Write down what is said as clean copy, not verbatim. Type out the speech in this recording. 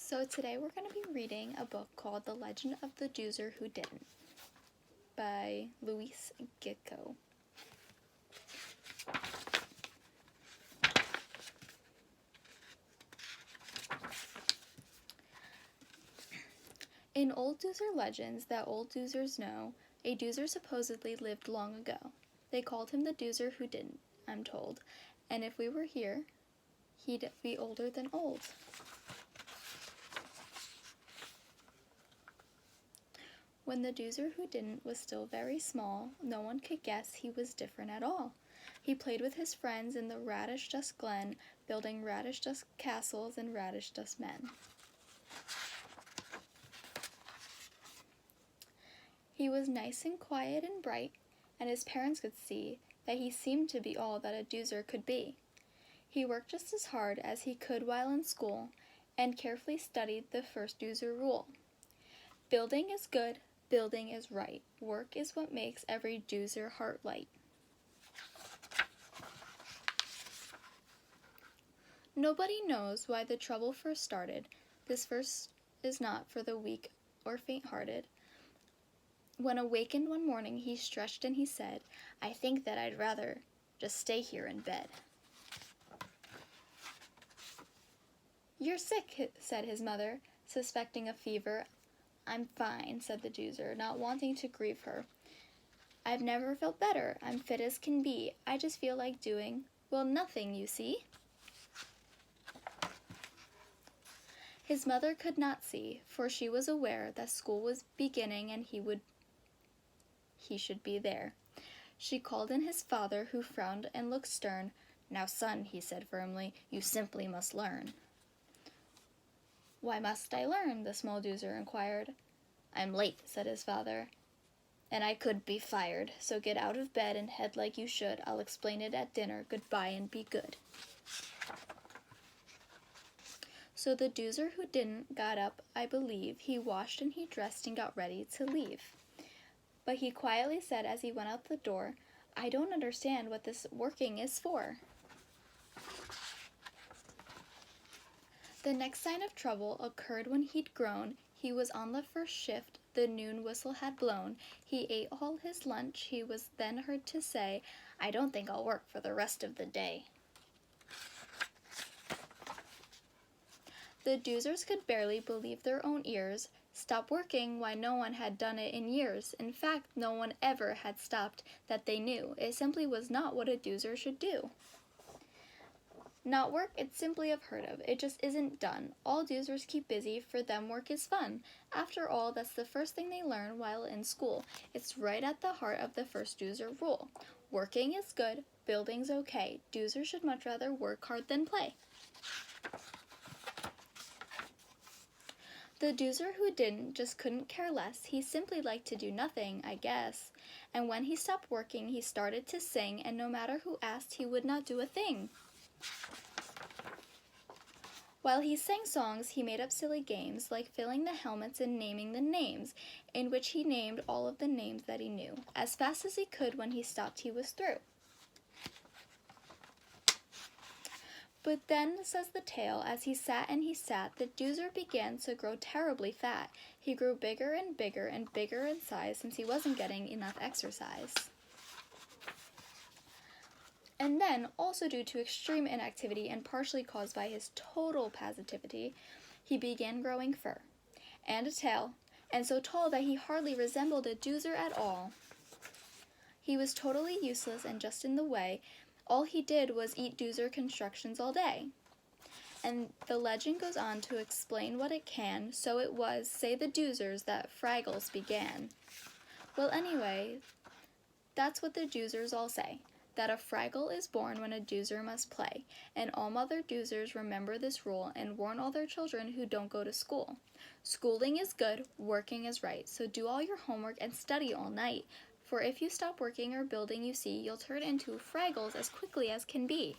So today we're going to be reading a book called The Legend of the Doozer Who Didn't by Louise Gitko. In old Doozer legends that old Doozers know, a Doozer supposedly lived long ago. They called him the Doozer Who Didn't, I'm told, and if we were here, he'd be older than old. When the Doozer Who Didn't was still very small, no one could guess he was different at all. He played with his friends in the Radish Dust Glen, building Radish Dust castles and Radish Dust men. He was nice and quiet and bright, and his parents could see that he seemed to be all that a Doozer could be. He worked just as hard as he could while in school, and carefully studied the first Doozer rule. Building is good, building is right. Work is what makes every Doozer heart light. Nobody knows why the trouble first started. This verse is not for the weak or faint-hearted. When awakened one morning, he stretched and he said, "I think that I'd rather just stay here in bed." "You're sick," said his mother, suspecting a fever. "I'm fine," said the Doozer, not wanting to grieve her. "I've never felt better. I'm fit as can be. I just feel like doing, well, nothing, you see." His mother could not see, for she was aware that school was beginning and he should be there. She called in his father, who frowned and looked stern. "Now, son," he said firmly, "you simply must learn." "Why must I learn?" the small Doozer inquired. "I'm late," said his father, "and I could be fired. So get out of bed and head like you should. I'll explain it at dinner. Goodbye and be good." So the Doozer Who Didn't got up, I believe. He washed and he dressed and got ready to leave. But he quietly said as he went out the door, "I don't understand what this working is for." The next sign of trouble occurred when he'd grown. He was on the first shift, the noon whistle had blown. He ate all his lunch. He was then heard to say, "I don't think I'll work for the rest of the day." The Doozers could barely believe their own ears. Stop working? Why, no one had done it in years. In fact, no one ever had stopped that they knew. It simply was not what a Doozer should do. Not work? It's simply unheard of. It just isn't done. All Doozers keep busy. For them, work is fun. After all, that's the first thing they learn while in school. It's right at the heart of the first Doozer rule. Working is good. Building's okay. Doozers should much rather work hard than play. The Doozer Who Didn't just couldn't care less. He simply liked to do nothing, I guess. And when he stopped working, he started to sing, and no matter who asked, he would not do a thing. While he sang songs, he made up silly games, like filling the helmets and naming the names, in which he named all of the names that he knew. As fast as he could, when he stopped, he was through. But then, says the tale, as he sat and he sat, the Doozer began to grow terribly fat. He grew bigger and bigger and bigger in size, since he wasn't getting enough exercise. And then, also due to extreme inactivity and partially caused by his total passivity, he began growing fur and a tail, and so tall that he hardly resembled a Doozer at all. He was totally useless and just in the way. All he did was eat Doozer constructions all day. And the legend goes on to explain what it can. So it was, say the Doozers, that Fraggles began. Well, anyway, that's what the Doozers all say, that a Fraggle is born when a Doozer must play. And all mother Doozers remember this rule and warn all their children who don't go to school. Schooling is good, working is right. So do all your homework and study all night. For if you stop working or building, you see, you'll turn into Fraggles as quickly as can be.